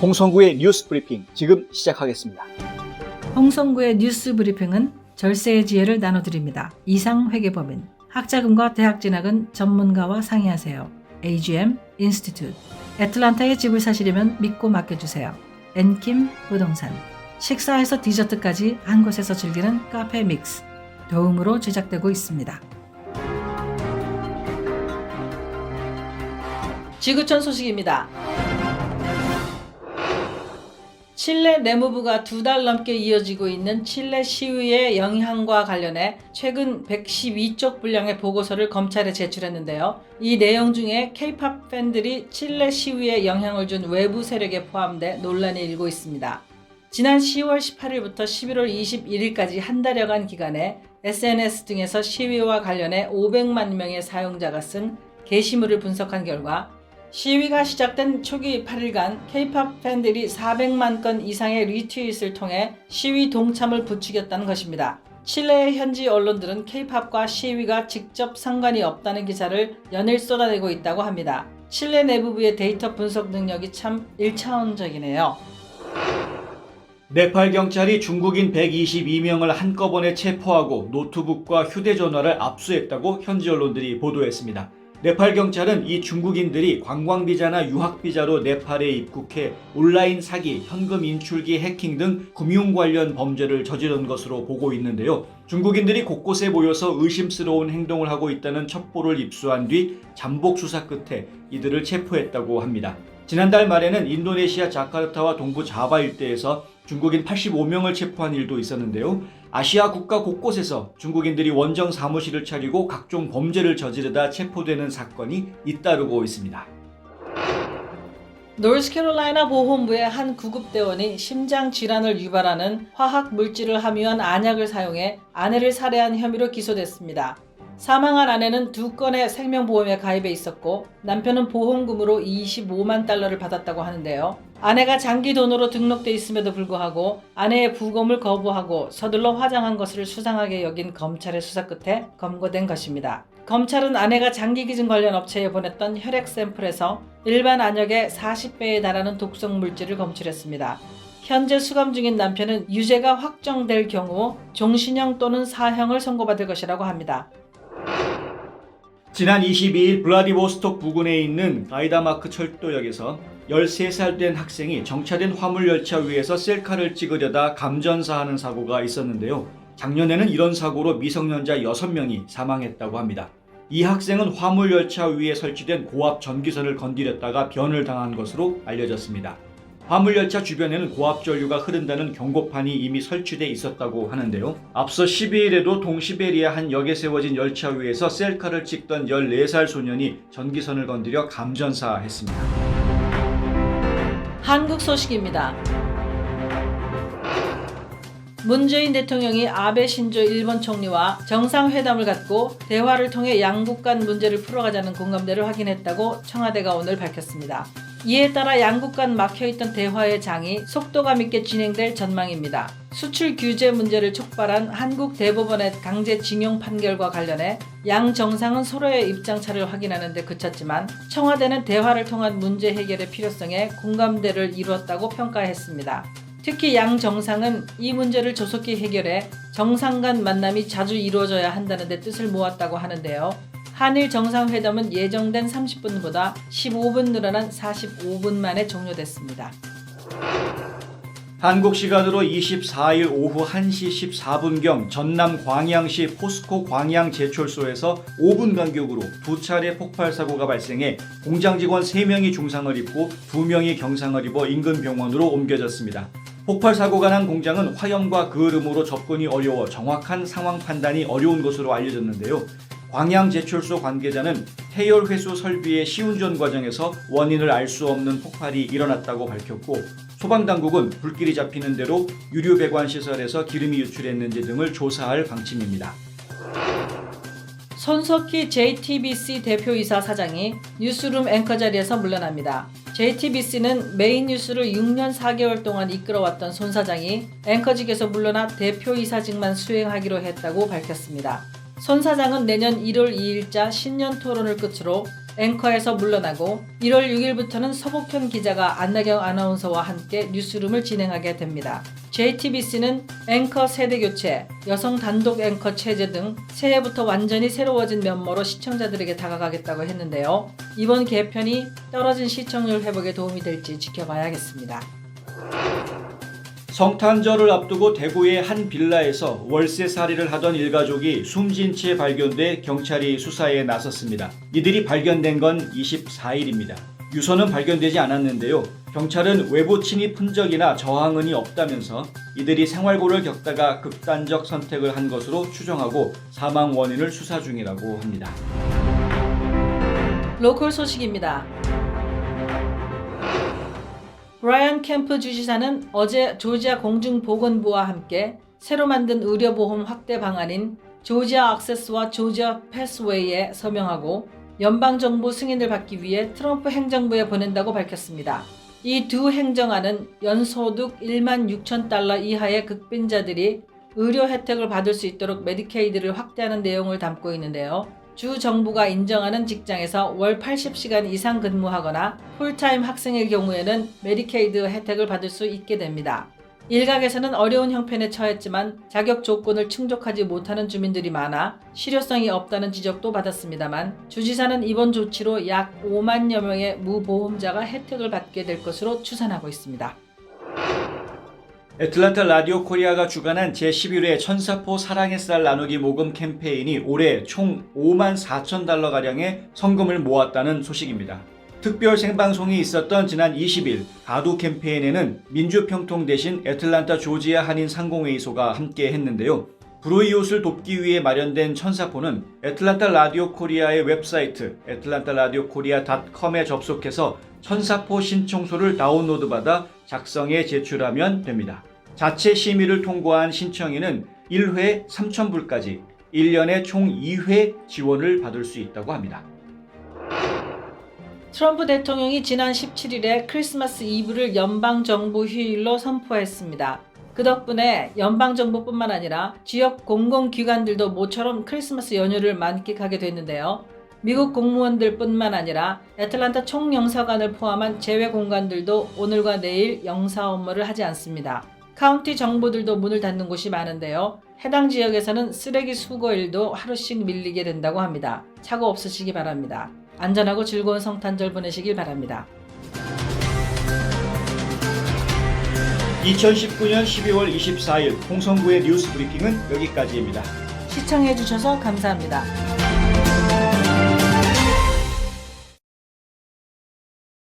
홍성구의 뉴스 브리핑 지금 시작하겠습니다. 홍성구의 뉴스 브리핑은 절세의 지혜를 나눠드립니다. 이상 회계법인, 학자금과 대학 진학은 전문가와 상의하세요. AGM 인스티튜트, 애틀란타에 집을 사시려면 믿고 맡겨주세요. 엔킴 부동산, 식사에서 디저트까지 한 곳에서 즐기는 카페 믹스, 도움으로 제작되고 있습니다. 지구촌 소식입니다. 칠레 내무부가 2달 넘게 이어지고 있는 칠레 시위의 영향과 관련해 최근 112쪽 분량의 보고서를 검찰에 제출했는데요. 이 내용 중에 K-POP 팬들이 칠레 시위에 영향을 준 외부 세력에 포함돼 논란이 일고 있습니다. 지난 10월 18일부터 11월 21일까지 한 달여간 기간에 SNS 등에서 시위와 관련해 500만 명의 사용자가 쓴 게시물을 분석한 결과 시위가 시작된 초기 8일간 K-POP 팬들이 400만 건 이상의 리트윗을 통해 시위 동참을 부추겼다는 것입니다. 칠레의 현지 언론들은 K-POP과 시위가 직접 상관이 없다는 기사를 연일 쏟아내고 있다고 합니다. 칠레 내부부의 데이터 분석 능력이 참 1차원적이네요. 네팔 경찰이 중국인 122명을 한꺼번에 체포하고 노트북과 휴대전화를 압수했다고 현지 언론들이 보도했습니다. 네팔 경찰은 이 중국인들이 관광비자나 유학비자로 네팔에 입국해 온라인 사기, 현금 인출기 해킹 등 금융 관련 범죄를 저지른 것으로 보고 있는데요. 중국인들이 곳곳에 모여서 의심스러운 행동을 하고 있다는 첩보를 입수한 뒤 잠복 수사 끝에 이들을 체포했다고 합니다. 지난달 말에는 인도네시아 자카르타와 동부 자바 일대에서 중국인 85명을 체포한 일도 있었는데요. 아시아 국가 곳곳에서 중국인들이 원정 사무실을 차리고 각종 범죄를 저지르다 체포되는 사건이 잇따르고 있습니다. 노스캐롤라이나 보훈부의 한 구급대원이 심장 질환을 유발하는 화학 물질을 함유한 안약을 사용해 아내를 살해한 혐의로 기소됐습니다. 사망한 아내는 2건의 생명보험에 가입해 있었고 남편은 보험금으로 25만 달러를 받았다고 하는데요. 아내가 장기 도노로 등록돼 있음에도 불구하고 아내의 부검을 거부하고 서둘러 화장한 것을 수상하게 여긴 검찰의 수사 끝에 검거된 것입니다. 검찰은 아내가 장기기증 관련 업체에 보냈던 혈액 샘플에서 일반 안약의 40배에 달하는 독성 물질을 검출했습니다. 현재 수감 중인 남편은 유죄가 확정될 경우 종신형 또는 사형을 선고받을 것이라고 합니다. 지난 22일 블라디보스톡 부근에 있는 가이다마크 철도역에서 13살 된 학생이 정차된 화물열차 위에서 셀카를 찍으려다 감전사하는 사고가 있었는데요. 작년에는 이런 사고로 미성년자 6명이 사망했다고 합니다. 이 학생은 화물열차 위에 설치된 고압 전기선을 건드렸다가 변을 당한 것으로 알려졌습니다. 화물열차 주변에는 고압전류가 흐른다는 경고판이 이미 설치돼 있었다고 하는데요. 앞서 12일에도 동시베리아 한 역에 세워진 열차 위에서 셀카를 찍던 14살 소년이 전기선을 건드려 감전사했습니다. 한국 소식입니다. 문재인 대통령이 아베 신조 일본 총리와 정상회담을 갖고 대화를 통해 양국 간 문제를 풀어가자는 공감대를 확인했다고 청와대가 오늘 밝혔습니다. 이에 따라 양국 간 막혀있던 대화의 장이 속도감 있게 진행될 전망입니다. 수출 규제 문제를 촉발한 한국 대법원의 강제징용 판결과 관련해 양 정상은 서로의 입장차를 확인하는 데 그쳤지만 청와대는 대화를 통한 문제 해결의 필요성에 공감대를 이루었다고 평가했습니다. 특히 양 정상은 이 문제를 조속히 해결해 정상 간 만남이 자주 이루어져야 한다는 데 뜻을 모았다고 하는데요. 한일 정상회담은 예정된 30분보다 15분 늘어난 45분 만에 종료됐습니다. 한국 시간으로 24일 오후 1시 14분경 전남 광양시 포스코 광양 제철소에서 5분 간격으로 2차례 폭발 사고가 발생해 공장 직원 3명이 중상을 입고 2명이 경상을 입어 인근 병원으로 옮겨졌습니다. 폭발 사고가 난 공장은 화염과 그을음으로 접근이 어려워 정확한 상황 판단이 어려운 것으로 알려졌는데요. 광양제철소 관계자는 해열회수 설비의 시운전 과정에서 원인을 알 수 없는 폭발이 일어났다고 밝혔고 소방당국은 불길이 잡히는 대로 유류 배관 시설에서 기름이 유출했는지 등을 조사할 방침입니다. 손석희 JTBC 대표이사 사장이 뉴스룸 앵커 자리에서 물러납니다. JTBC는 메인 뉴스를 6년 4개월 동안 이끌어왔던 손 사장이 앵커직에서 물러나 대표이사직만 수행하기로 했다고 밝혔습니다. 손 사장은 내년 1월 2일자 신년 토론을 끝으로 앵커에서 물러나고 1월 6일부터는 서복현 기자가 안나경 아나운서와 함께 뉴스룸을 진행하게 됩니다. JTBC는 앵커 세대 교체, 여성 단독 앵커 체제 등 새해부터 완전히 새로워진 면모로 시청자들에게 다가가겠다고 했는데요. 이번 개편이 떨어진 시청률 회복에 도움이 될지 지켜봐야겠습니다. 성탄절을 앞두고 대구의 한 빌라에서 월세살이를 하던 일가족이 숨진 채 발견돼 경찰이 수사에 나섰습니다. 이들이 발견된 건 24일입니다. 유서는 발견되지 않았는데요. 경찰은 외부 침입 흔적이나 저항은이 없다면서 이들이 생활고를 겪다가 극단적 선택을 한 것으로 추정하고 사망 원인을 수사 중이라고 합니다. 로컬 소식입니다. 브라이언 캠프 주지사는 어제 조지아 공중보건부와 함께 새로 만든 의료보험 확대 방안인 조지아 액세스와 조지아 패스웨이에 서명하고 연방정부 승인을 받기 위해 트럼프 행정부에 보낸다고 밝혔습니다. 이 두 행정안은 연소득 1만 6천 달러 이하의 극빈자들이 의료 혜택을 받을 수 있도록 메디케이드를 확대하는 내용을 담고 있는데요. 주 정부가 인정하는 직장에서 월 80시간 이상 근무하거나 풀타임 학생의 경우에는 메디케이드 혜택을 받을 수 있게 됩니다. 일각에서는 어려운 형편에 처했지만 자격 조건을 충족하지 못하는 주민들이 많아 실효성이 없다는 지적도 받았습니다만 주지사는 이번 조치로 약 5만여 명의 무보험자가 혜택을 받게 될 것으로 추산하고 있습니다. 애틀란타 라디오 코리아가 주관한 제11회 천사포 사랑의 쌀 나누기 모금 캠페인이 올해 총 5만 4천 달러가량의 성금을 모았다는 소식입니다. 특별 생방송이 있었던 지난 20일 가두 캠페인에는 민주평통 대신 애틀란타 조지아 한인 상공회의소가 함께 했는데요. 불우이웃을 돕기 위해 마련된 천사포는 애틀란타 라디오 코리아의 웹사이트 atlantaradiockorea.com에 접속해서 천사포 신청서를 다운로드받아 작성해 제출하면 됩니다. 자체 심의를 통과한 신청인은 1회 3,000불까지 1년에 총 2회 지원을 받을 수 있다고 합니다. 트럼프 대통령이 지난 17일에 크리스마스 이브를 연방정부 휴일로 선포했습니다. 그 덕분에 연방정부뿐만 아니라 지역 공공기관들도 모처럼 크리스마스 연휴를 만끽하게 됐는데요. 미국 공무원들뿐만 아니라 애틀란타 총영사관을 포함한 제외 공간들도 오늘과 내일 영사 업무를 하지 않습니다. 카운티 정부들도 문을 닫는 곳이 많은데요. 해당 지역에서는 쓰레기 수거일도 하루씩 밀리게 된다고 합니다. 사고 없으시기 바랍니다. 안전하고 즐거운 성탄절 보내시길 바랍니다. 2019년 12월 24일 홍성구의 뉴스 브리핑은 여기까지입니다. 시청해주셔서 감사합니다.